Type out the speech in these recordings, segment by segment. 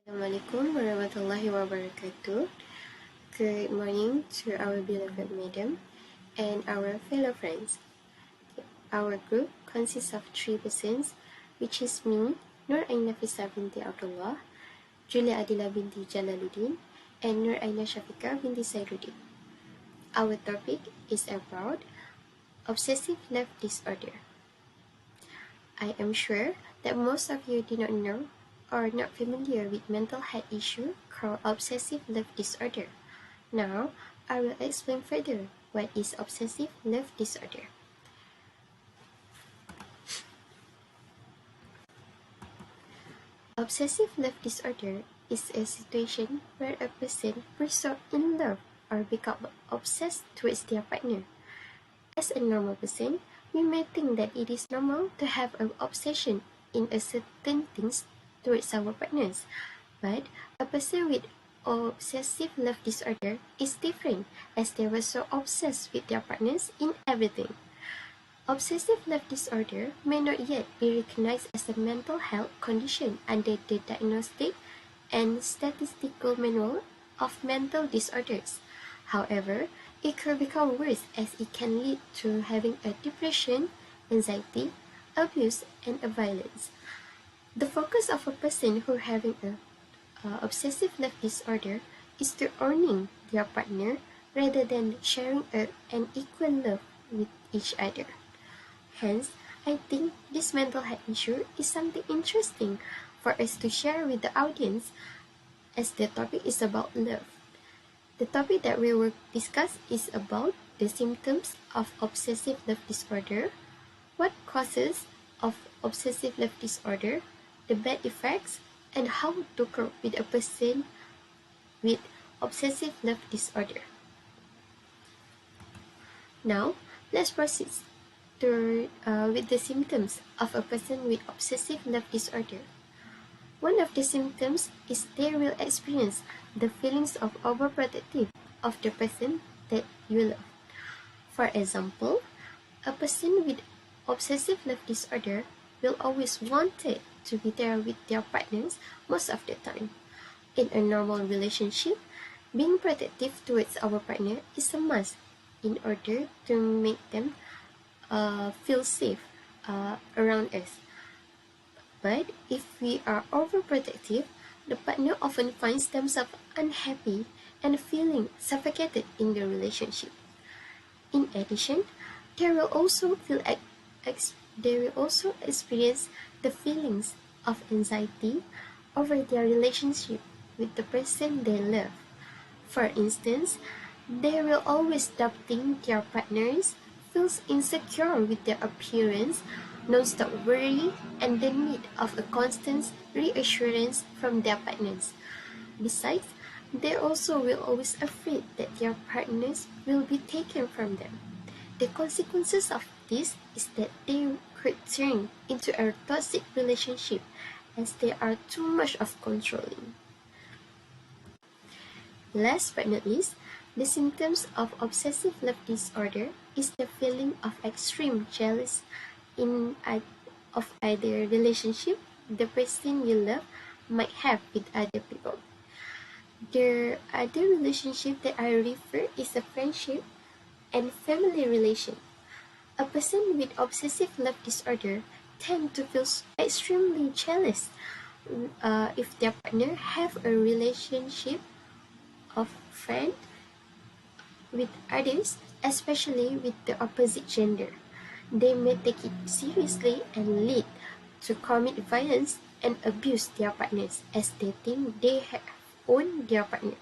Assalamualaikum warahmatullahi wabarakatuh. Good morning to our beloved madam and our fellow friends. Our group consists of 3 persons, which is me, Nur Ain Nafisa binti Abdullah, Julia Adila binti Jalaluddin, and Nur Ainaa Syafiqah binti Sairuddin. Our topic is about obsessive love disorder. I am sure that most of you do not know or not familiar with mental health issue called obsessive love disorder. Now, I will explain further what is obsessive love disorder. Obsessive love disorder is a situation where a person pursues in love or become obsessed towards their partner. As a normal person, we may think that it is normal to have an obsession in a certain things towards our partners, but a person with obsessive love disorder is different, as they were so obsessed with their partners in everything. Obsessive love disorder may not yet be recognized as a mental health condition under the Diagnostic and Statistical Manual of Mental Disorders. However, it could become worse as it can lead to having a depression, anxiety, abuse, and a violence. The focus of a person who having a obsessive love disorder is to owning their partner rather than sharing an equal love with each other. Hence, I think this mental health issue is something interesting for us to share with the audience, as the topic is about love. The topic that we will discuss is about the symptoms of obsessive love disorder, what causes of obsessive love disorder, the bad effects, and how to cope with a person with obsessive love disorder. Now, let's proceed with the symptoms of a person with obsessive love disorder. One of the symptoms is they will experience the feelings of overprotective of the person that you love. For example, a person with obsessive love disorder will always want to be there with their partners most of the time. In a normal relationship, being protective towards our partner is a must in order to make them feel safe around us. But if we are overprotective, the partner often finds themselves unhappy and feeling suffocated in the relationship. In addition, they will also experience the feelings of anxiety over their relationship with the person they love. For instance, they will always doubting their partners, feels insecure with their appearance, non-stop worry, and the need of a constant reassurance from their partners. Besides, they also will always afraid that their partners will be taken from them. The consequences of this is that they could turn into a toxic relationship as they are too much of controlling. Last but not least, the symptoms of obsessive love disorder is the feeling of extreme jealous of either relationship the person you love might have with other people. The other relationship that I refer is a friendship and family relation. A person with obsessive love disorder tend to feel extremely jealous if their partner have a relationship of friend with others, especially with the opposite gender. They may take it seriously and lead to commit violence and abuse their partners as they think they have owned their partner.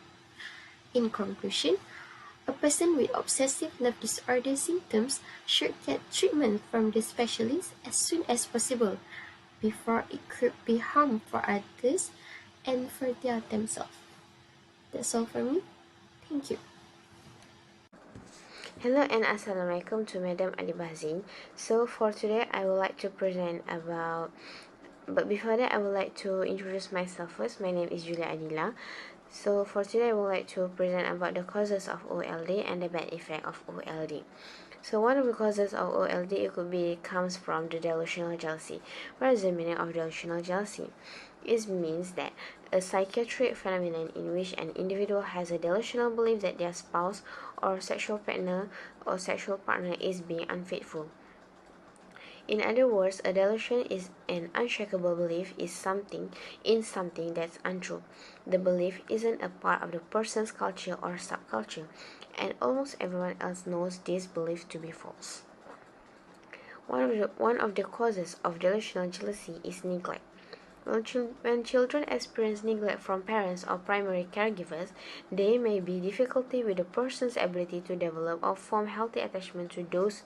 In conclusion, a person with obsessive love disorder symptoms should get treatment from the specialist as soon as possible before it could be harm for others and for themselves. That's all for me. Thank you. Hello and Assalamualaikum to Madam Adila. So for today I would like to present about, but before that I would like to introduce myself first. My name is Julia Adila. So for today I would like to present about the causes of OLD and the bad effect of OLD. So one of the causes of OLD comes from the delusional jealousy. What is the meaning of delusional jealousy? It means that a psychiatric phenomenon in which an individual has a delusional belief that their spouse or sexual partner is being unfaithful. In other words, a delusion is an unshakable belief in something that's untrue. The belief isn't a part of the person's culture or subculture, and almost everyone else knows this belief to be false. One of the causes of delusional jealousy is neglect. When children experience neglect from parents or primary caregivers, there may be difficulty with a person's ability to develop or form healthy attachment to those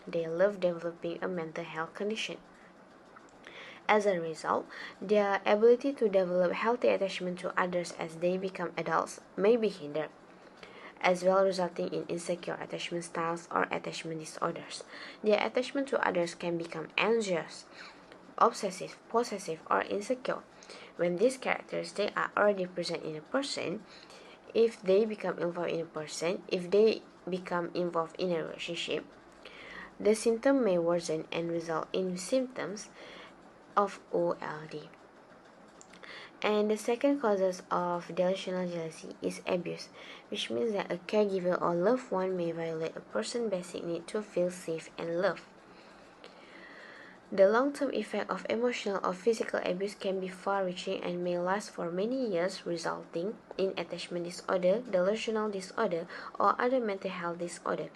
they love, developing a mental health condition. As a result, their ability to develop healthy attachment to others as they become adults may be hindered, as well resulting in insecure attachment styles or attachment disorders. Their attachment to others can become anxious, obsessive, possessive, or insecure. When these characteristics are already present in a person, if they become involved in a relationship, the symptom may worsen and result in symptoms of OLD. And the second causes of delusional jealousy is abuse, which means that a caregiver or loved one may violate a person's basic need to feel safe and loved. The long-term effect of emotional or physical abuse can be far-reaching and may last for many years, resulting in attachment disorder, delusional disorder, or other mental health disorder.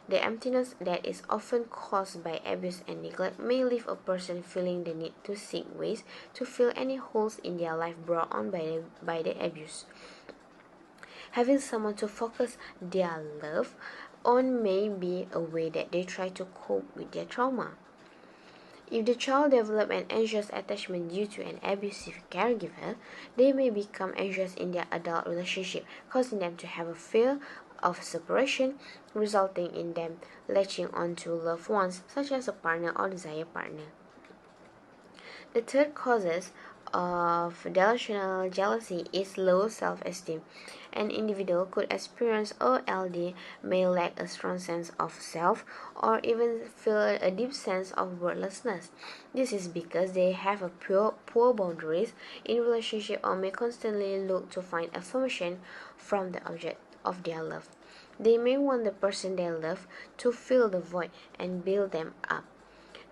The emptiness that is often caused by abuse and neglect may leave a person feeling the need to seek ways to fill any holes in their life brought on by the abuse. Having someone to focus their love on may be a way that they try to cope with their trauma. If the child develops an anxious attachment due to an abusive caregiver, they may become anxious in their adult relationship, causing them to have a fear of separation, resulting in them latching on to loved ones, such as a partner or desired partner. The third causes of delusional jealousy is low self-esteem. An individual could experience OLD, may lack a strong sense of self, or even feel a deep sense of worthlessness. This is because they have a poor boundaries in relationship or may constantly look to find affirmation from the object of their love. They may want the person they love to fill the void and build them up,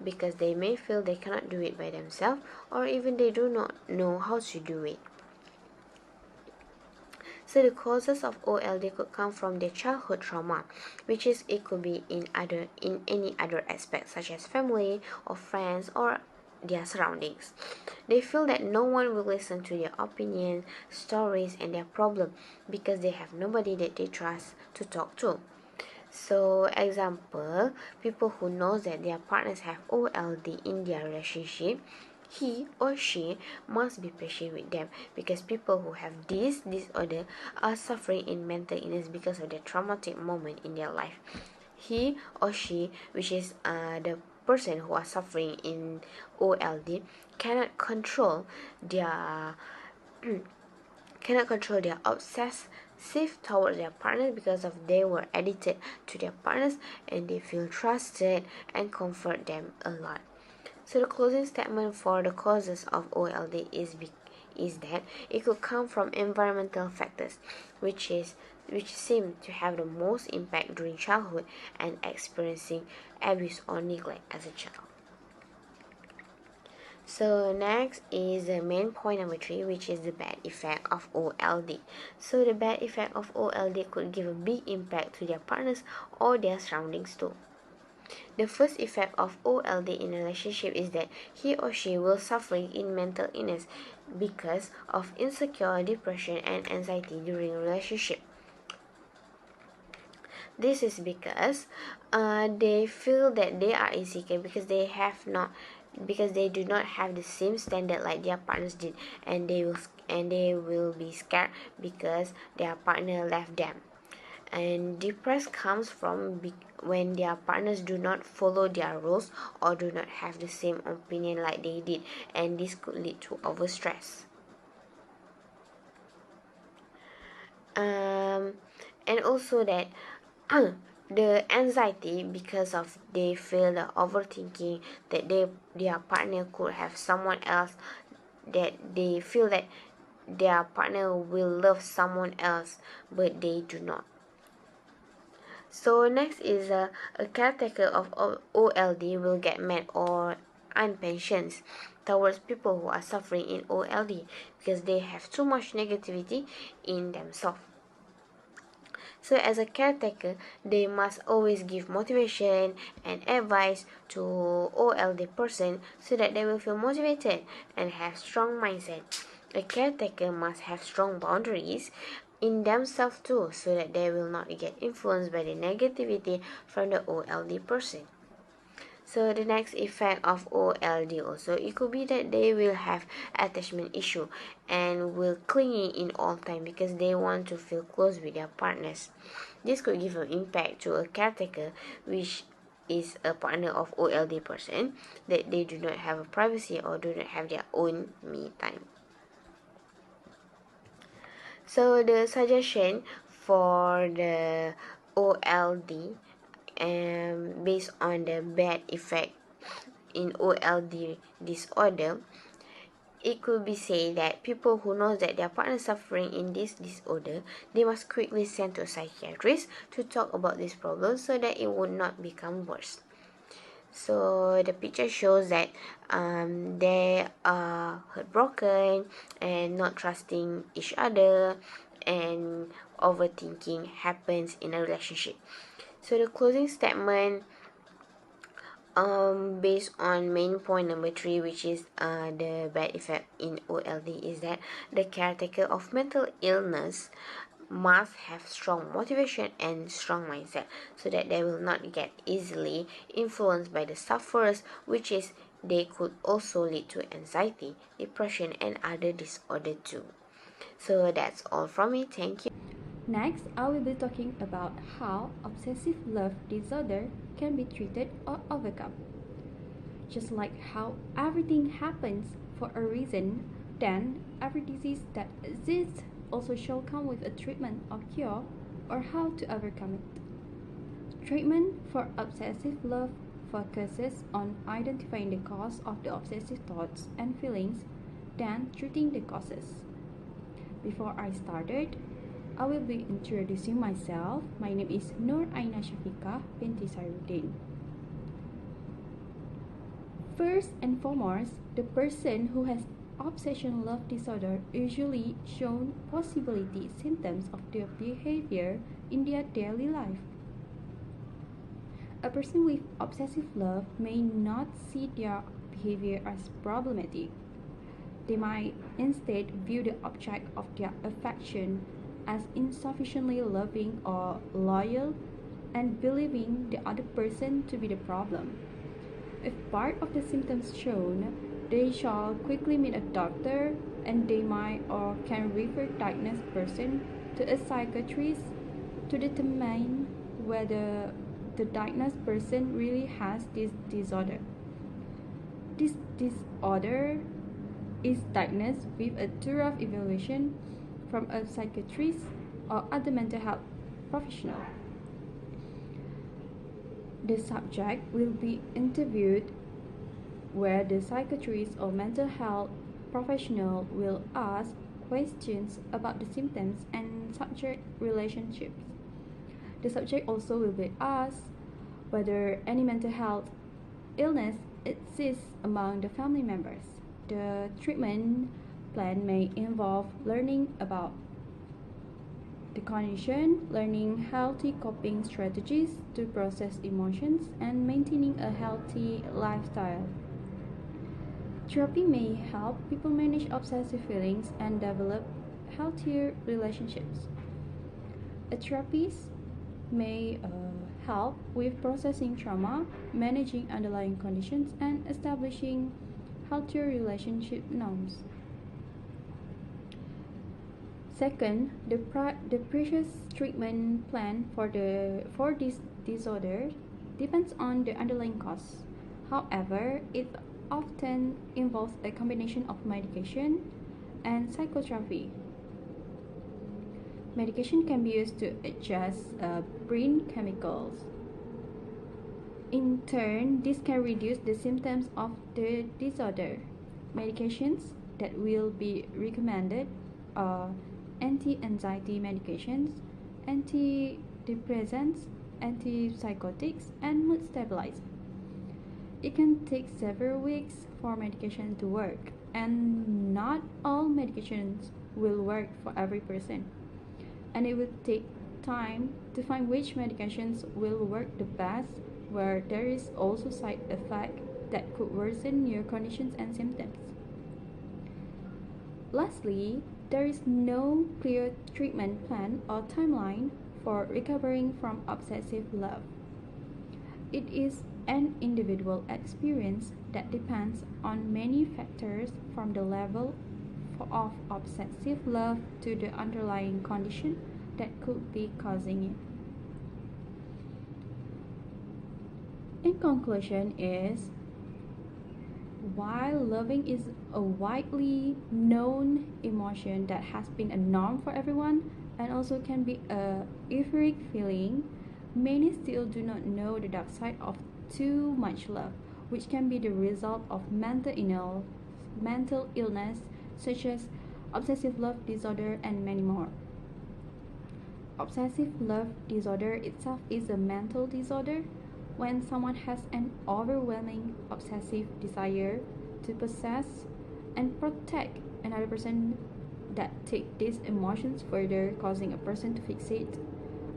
because they may feel they cannot do it by themselves, or even they do not know how to do it. So the causes of OLD could come from their childhood trauma, which is it could be in any other aspect, such as family or friends or their surroundings. They feel that no one will listen to their opinions, stories, and their problem because they have nobody that they trust to talk to. So, example, people who knows that their partners have OLD in their relationship, he or she must be patient with them, because people who have this disorder are suffering in mental illness because of the traumatic moment in their life. He or she, which is the person who are suffering in OLD, cannot control their obsessive towards their partner because of they were addicted to their partners, and they feel trusted and comfort them a lot. So the closing statement for the causes of OLD is that it could come from environmental factors, which seem to have the most impact during childhood and experiencing abuse or neglect as a child. So next is the main point number 3, which is the bad effect of OLD. So the bad effect of OLD could give a big impact to their partners or their surroundings too. The first effect of OLD in a relationship is that he or she will suffer in mental illness because of insecure, depression, and anxiety during a relationship. This is because they feel that they are insecure because they do not have the same standard like their partners did, and they will be scared because their partner left them. And depressed comes from when their partners do not follow their rules or do not have the same opinion like they did, and this could lead to overstress. And also that the anxiety, because of they feel the overthinking that their partner could have someone else that they feel that their partner will love someone else, but they do not. So next is a caretaker of OLD will get mad or unpensions towards people who are suffering in OLD because they have too much negativity in themselves. So as a caretaker, they must always give motivation and advice to OLD person so that they will feel motivated and have strong mindset. A caretaker must have strong boundaries in themselves too so that they will not get influenced by the negativity from the OLD person. So the next effect of OLD also, it could be that they will have attachment issue and will clingy in all time because they want to feel close with their partners. This could give an impact to a caretaker, which is a partner of OLD person, that they do not have a privacy or do not have their own me time. So the suggestion for the OLD, based on the bad effect in OLD disorder, it could be said that people who know that their partner is suffering in this disorder, they must quickly send to a psychiatrist to talk about this problem so that it would not become worse. So the picture shows that they are heartbroken and not trusting each other, and overthinking happens in a relationship. So the closing statement, based on main point number 3, which is the bad effect in OLD, is that the caretaker of mental illness must have strong motivation and strong mindset so that they will not get easily influenced by the sufferers, which is they could also lead to anxiety, depression, and other disorder too. So that's all from me. Thank you. Next, I will be talking about how obsessive love disorder can be treated or overcome. Just like how everything happens for a reason, then every disease that exists also shall come with a treatment or cure or how to overcome it. Treatment for obsessive love focuses on identifying the cause of the obsessive thoughts and feelings, then treating the causes. Before I started, I will be introducing myself. My name is Nur Ainaa Syafiqah binti Sairuddin. First and foremost, the person who has obsession love disorder usually shown possibility symptoms of their behavior in their daily life. A person with obsessive love may not see their behavior as problematic. They might instead view the object of their affection as insufficiently loving or loyal and believing the other person to be the problem. If part of the symptoms shown, they shall quickly meet a doctor and they might or can refer diagnosed person to a psychiatrist to determine whether the diagnosed person really has this disorder. This disorder is diagnosed with a thorough evaluation from a psychiatrist or other mental health professional. The subject will be interviewed where the psychiatrist or mental health professional will ask questions about the symptoms and subject relationships. The subject also will be asked whether any mental health illness exists among the family members. The treatment plan may involve learning about the condition, learning healthy coping strategies to process emotions, and maintaining a healthy lifestyle. Therapy may help people manage obsessive feelings and develop healthier relationships. A therapist may help with processing trauma, managing underlying conditions, and establishing healthier relationship norms. Second, the previous treatment plan for this disorder depends on the underlying cause. However, it often involves a combination of medication and psychotherapy. Medication can be used to adjust brain chemicals. In turn, this can reduce the symptoms of the disorder. Medications that will be recommended are anti-anxiety medications, antidepressants, antipsychotics, and mood stabilizers. It can take several weeks for medication to work, and not all medications will work for every person. And it will take time to find which medications will work the best, where there is also side effect that could worsen your conditions and symptoms. Lastly, there is no clear treatment plan or timeline for recovering from obsessive love. It is an individual experience that depends on many factors, from the level of obsessive love to the underlying condition that could be causing it. In conclusion is, while loving is a widely known emotion that has been a norm for everyone and also can be a euphoric feeling, many still do not know the dark side of too much love, which can be the result of mental illness such as obsessive love disorder and many more. Obsessive love disorder itself is a mental disorder when someone has an overwhelming obsessive desire to possess and protect another person that take these emotions further, causing a person to fixate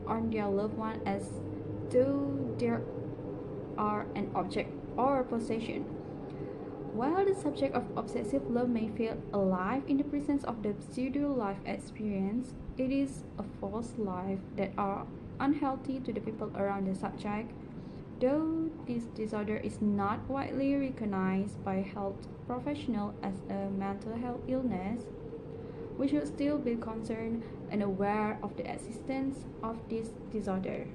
on their loved one as though they are an object or a possession. While the subject of obsessive love may feel alive in the presence of the pseudo-life experience, it is a false life that are unhealthy to the people around the subject. Though this disorder is not widely recognized by health professionals as a mental health illness, we should still be concerned and aware of the existence of this disorder.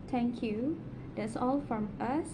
Thank you. That's all from us.